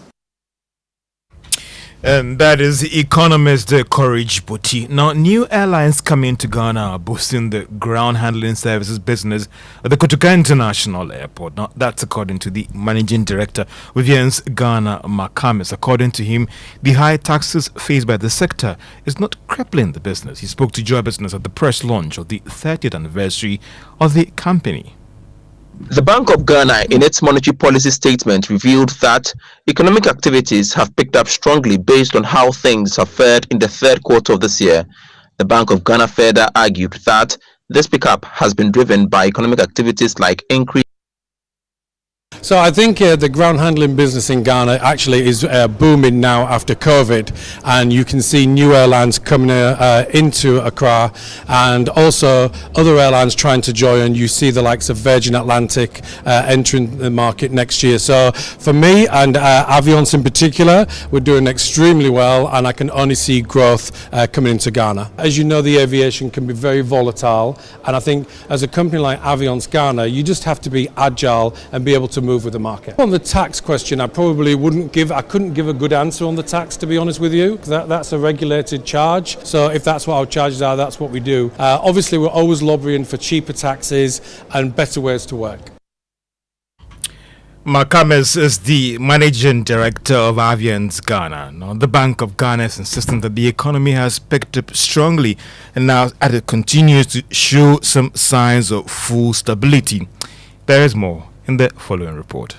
Speaker 5: And that is the economist Courage Botty. Now, new airlines coming to Ghana are boosting the ground handling services business at the Kotoka International Airport. Now, that's according to the managing director, Vivian's Ghana Makamis. According to him, the high taxes faced by the sector is not crippling the business. He spoke to Joy Business at the press launch of the 30th anniversary of the company.
Speaker 22: The Bank of Ghana, in its monetary policy statement, revealed that economic activities have picked up strongly based on how things have fared in the third quarter of this year. The Bank of Ghana further argued that this pickup has been driven by economic activities like increase.
Speaker 4: So I think the ground handling business in Ghana actually is booming now after COVID, and you can see new airlines coming into Accra, and also other airlines trying to join. You see the likes of Virgin Atlantic entering the market next year. So for me and Aviance in particular, we're doing extremely well, and I can only see growth coming into Ghana. As you know, the aviation can be very volatile, and I think as a company like Aviance Ghana, you just have to be agile and be able to move with the market. On the tax question, I couldn't give a good answer on the tax, to be honest with you, because that's a regulated charge. So if that's what our charges are, that's what we do. Obviously, we're always lobbying for cheaper taxes and better ways to work.
Speaker 5: Makames is the managing director of Aviance Ghana. Now, the Bank of Ghana is insisting that the economy has picked up strongly, and now as it continues to show some signs of full stability. There is more in the following report.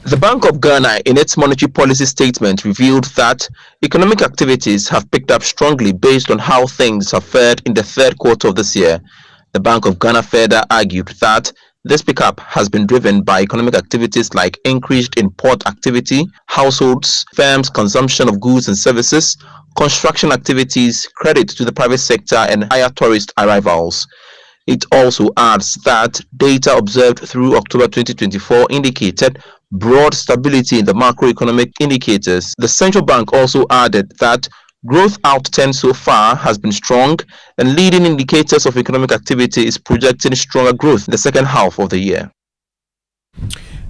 Speaker 22: The Bank of Ghana, in its monetary policy statement, revealed that economic activities have picked up strongly based on how things have fared in the third quarter of this year. The Bank of Ghana further argued that this pickup has been driven by economic activities like increased import activity, households, firms' consumption of goods and services, construction activities, credit to the private sector, and higher tourist arrivals. It also adds that data observed through October 2024 indicated broad stability in the macroeconomic indicators. The central bank also added that growth outturn so far has been strong, and leading indicators of economic activity is projecting stronger growth in the second half of the year.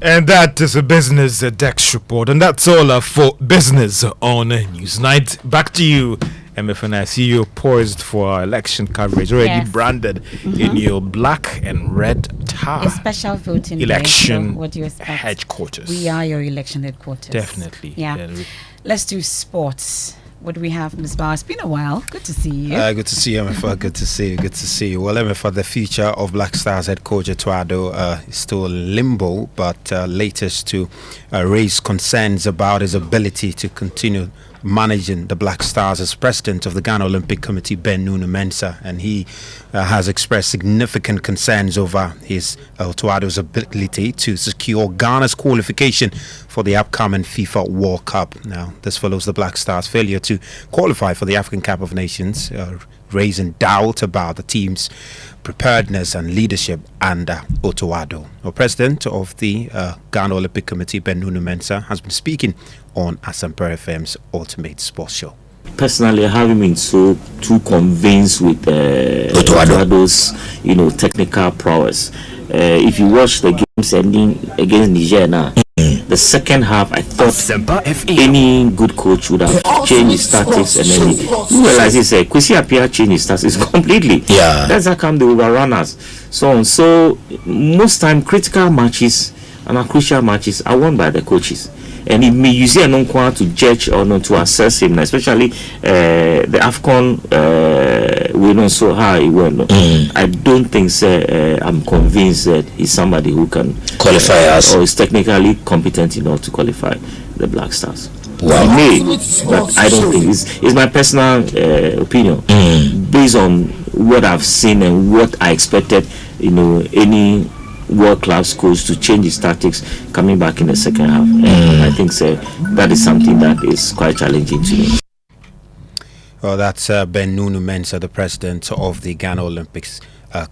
Speaker 5: And that is a Business Dex report, and that's all for Business on Newsnight. Back to you, MFN. I see you poised for our election coverage, already branded in your black and red tie.
Speaker 1: A special voting
Speaker 5: election
Speaker 1: day, so what do you expect?
Speaker 5: Headquarters.
Speaker 1: We are your election headquarters.
Speaker 5: Definitely.
Speaker 1: Yeah. Let's do sports. What do we have, Ms. Bauer? It's been a while. Good to see you.
Speaker 6: Good to see you, MFA. Good to see you. Good to see you. Well, MFA, the future of Black Stars head coach Akufo-Addo is still limbo, but latest to raise concerns about his ability to continue managing the Black Stars as president of the Ghana Olympic Committee, Ben Nunu-Mensah, and he has expressed significant concerns over his Akufo-Addo's ability to secure Ghana's qualification for the upcoming FIFA World Cup. Now, this follows the Black Stars' failure to qualify for the African Cup of Nations, raising doubt about the team's preparedness and leadership under Akufo-Addo. The president of the Ghana Olympic Committee, Ben Nunu-Mensah, has been speaking on Asampa FM's Ultimate Sports Show.
Speaker 23: Personally, I haven't been too convinced with Akufo-Addo's, technical prowess. If you watch the games ending against Niger now, the second half, I thought any good coach would have changed his tactics, and then you realize Kwesi Appiah changed his tactics completely. Yeah, that's how come they overrun us. So most time critical matches and crucial matches are won by the coaches. And it may use an unknown to judge or not to assess him, especially the AFCON. We don't know how he went. I don't think I'm convinced that he's somebody who can qualify us or is technically competent enough to qualify the Black Stars. Wow. He may, but I don't think it's my personal opinion based on what I've seen and what I expected. Any world-class coach to change his tactics coming back in the second half, and I think that is something that is quite challenging to me.
Speaker 6: Well, that's Ben Nunu-Mensah, the president of the Ghana Olympics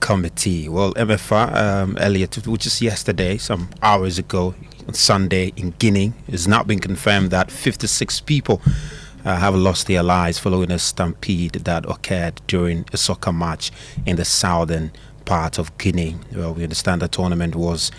Speaker 6: Committee. Well, MFR earlier, which is yesterday, some hours ago, on Sunday in Guinea, it's now been confirmed that 56 people have lost their lives following a stampede that occurred during a soccer match in the southern part of Guinea. Well, we understand the tournament was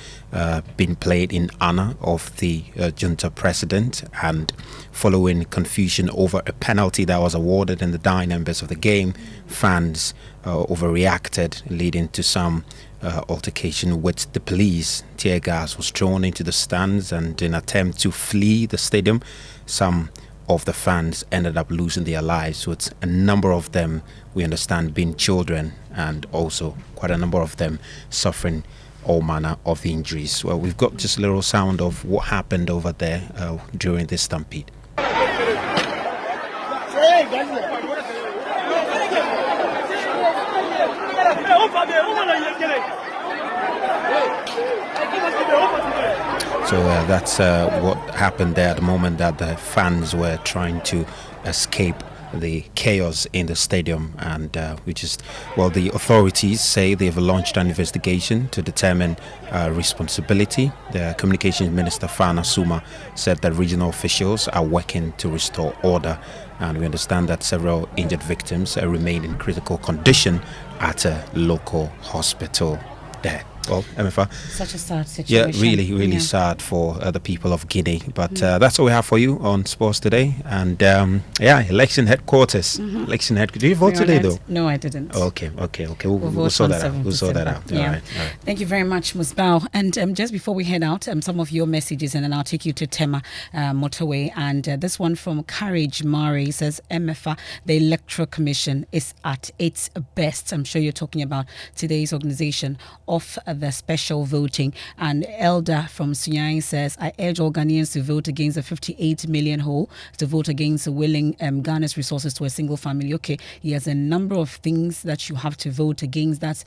Speaker 6: being played in honor of the junta president, and following confusion over a penalty that was awarded in the dying embers of the game, fans overreacted, leading to some altercation with the police. Tear gas was thrown into the stands, and in an attempt to flee the stadium, some of the fans ended up losing their lives, with a number of them, we understand, being children, and also quite a number of them suffering all manner of injuries. Well, we've got just a little sound of what happened over there during this stampede. So that's what happened there at the moment that the fans were trying to escape the chaos in the stadium, and the authorities say they've launched an investigation to determine responsibility. The Communications Minister Fana Suma said that regional officials are working to restore order, and we understand that several injured victims remain in critical condition at a local hospital there. Well, MFA.
Speaker 1: Such a sad situation.
Speaker 6: Yeah, really sad for the people of Guinea. But that's all we have for you on sports today. And election headquarters. Election headquarters. Did you vote today, though?
Speaker 1: No, I didn't.
Speaker 6: Okay. We'll sort that out. We'll sort that out.
Speaker 1: Yeah.
Speaker 6: All right.
Speaker 1: Thank you very much, Musbao. And just before we head out, some of your messages, and then I'll take you to Tema Motorway. And this one from Courage Mari says, MFA, the Electoral Commission is at its best. I'm sure you're talking about today's organization of the special voting. And Elder from Sunyang says, I urge all Ghanaians to vote against the 58 million hole, to vote against willing Ghana's resources to a single family. Okay, he has a number of things that you have to vote against. That's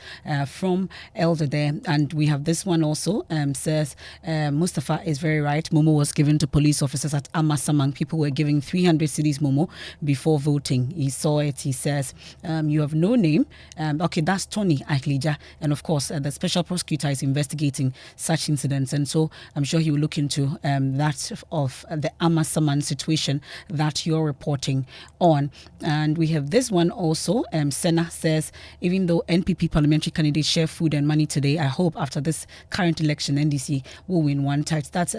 Speaker 1: from Elder there. And we have this one also, says, Mustafa is very right. Momo was given to police officers at Amasamang. People were giving 300 cedis Momo before voting. He saw it. He says, you have no name. Okay, that's Tony Aklija. And of course, the special prosecutor is investigating such incidents, and so I'm sure he will look into that of the Amasaman situation that you're reporting on. And we have this one also. Senna says, even though NPP parliamentary candidates share food and money today, I hope after this current election NDC will win one touch. That's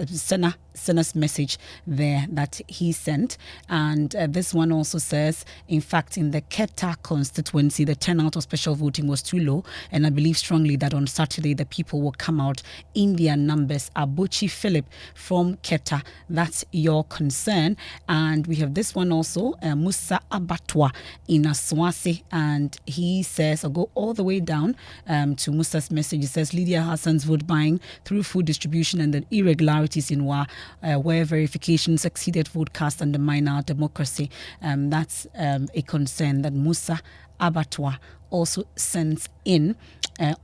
Speaker 1: Senna's message there that he sent. And this one also says, in fact, in the Keta constituency, the turnout of special voting was too low, and I believe strongly that on Saturday the people will come out in their numbers. Abuchi Philip from Keta, that's your concern. And we have this one also, Musa Abatwa in Aswasi, and he says, I'll go all the way down to Musa's message. He says, Lydia Hassan's vote buying through food distribution and the irregularities in Wa, where verifications exceeded vote cast undermine our democracy. That's a concern that Musa Abatwa also sends in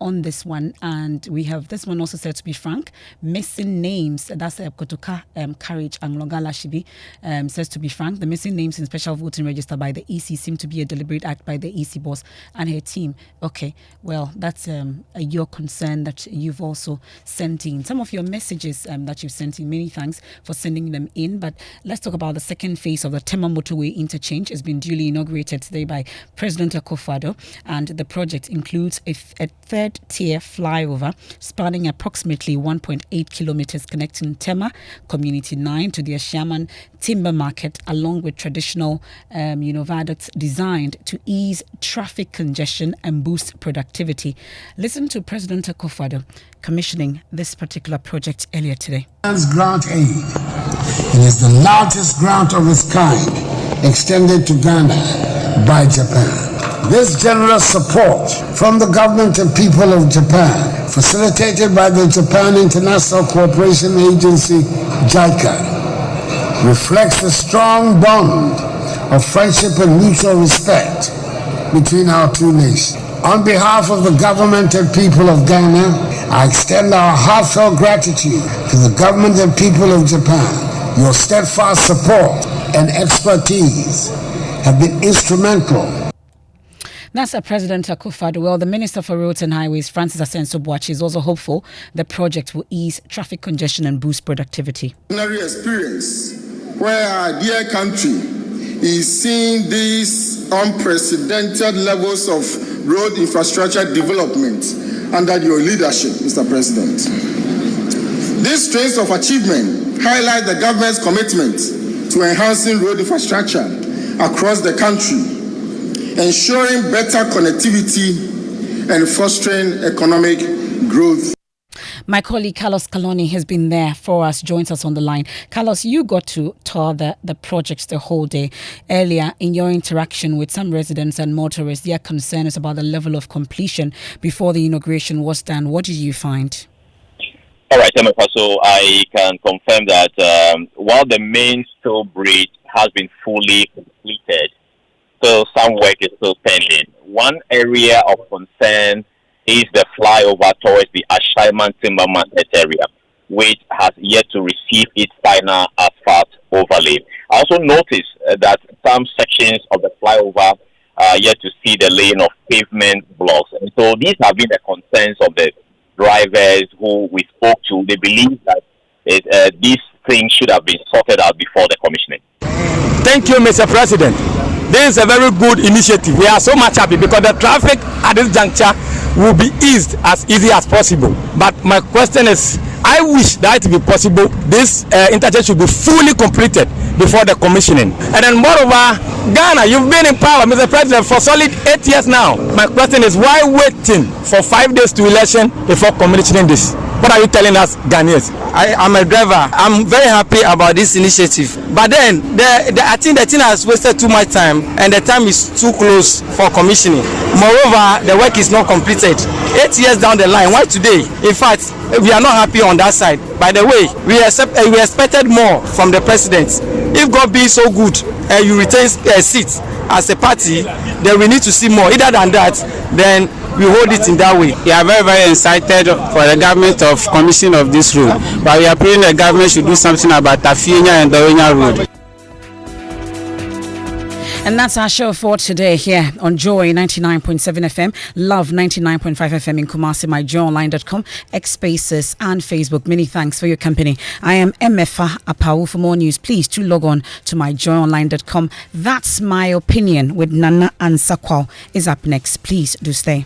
Speaker 1: on this one. And we have this one also said, to be frank, missing names. That's Kotoka Courage Anglogala Shibi says, to be frank, the missing names in special voting register by the EC seem to be a deliberate act by the EC boss and her team. Okay, well, that's your concern that you've also sent in. Some of your messages that you've sent in, many thanks for sending them in. But let's talk about the second phase of the Tema Motorway interchange. Has been duly inaugurated today by President Akufo-Addo, and the project includes a third tier flyover spanning approximately 1.8 kilometers connecting Tema Community 9 to the Ashaman Timber Market, along with traditional viaducts designed to ease traffic congestion and boost productivity. Listen to President Akufo-Addo commissioning this particular project earlier today.
Speaker 3: Grant aid. It is the largest grant of its kind extended to Ghana by Japan. This generous support from the government and people of Japan, facilitated by the Japan International Cooperation Agency, JICA, reflects the strong bond of friendship and mutual respect between our two nations. On behalf of the government and people of Ghana, I extend our heartfelt gratitude to the government and people of Japan. Your steadfast support and expertise have been instrumental.
Speaker 1: That's President Akufo-Addo. Well, the Minister for Roads and Highways, Francis Asenso-Boakye, is also hopeful the project will ease traffic congestion and boost productivity.
Speaker 7: Experience where our dear country is seeing these unprecedented levels of road infrastructure development under your leadership, Mr. President. These strains of achievement highlight the government's commitment to enhancing road infrastructure across the country, ensuring better connectivity and fostering economic growth.
Speaker 1: My colleague Carlos Caloni has been there for us, joins us on the line. Carlos, you got to tour the projects the whole day. Earlier, in your interaction with some residents and motorists, their concern is about the level of completion before the inauguration was done. What did you find?
Speaker 8: All right, so I can confirm that while the main toll bridge has been fully completed, so some work is still pending. One area of concern is the flyover towards the Ashaiman Timber Market area. which has yet to receive its final asphalt overlay. I also noticed that some sections of the flyover are yet to see the laying of pavement blocks. And so these have been the concerns of the drivers who we spoke to. They believe that these things should have been sorted out before the commissioning.
Speaker 2: Thank you, Mr. President. This is a very good initiative. We are so much happy because the traffic at this juncture will be eased as easy as possible. But my question is, I wish that it be possible, this interchange should be fully completed before the commissioning. And then moreover, Ghana, you've been in power, Mr. President, for solid 8 years now. My question is, why waiting for 5 days to election before commissioning this? What are you telling us, Ghanaians? I'm a driver. I'm very happy about this initiative. But then, I think the thing has wasted too much time, and the time is too close for commissioning. Moreover, the work is not completed. 8 years down the line, why today? In fact, we are not happy on that side. By the way, we expected more from the president. If God be so good and you retain a seat as a party, then we need to see more. Either than that, then we hold it in that way. We are very, very excited for the government of commission of this road, but we are praying the government should do something about Tafienya and Dawenya Road.
Speaker 1: And that's our show for today here on Joy 99.7 FM, Love 99.5 FM in Kumasi, myjoyonline.com, X Spaces and Facebook. Many thanks for your company. I am MFA Apau. For more news, please do log on to myjoyonline.com. That's My Opinion with Nana Ansakwao is up next. Please do stay.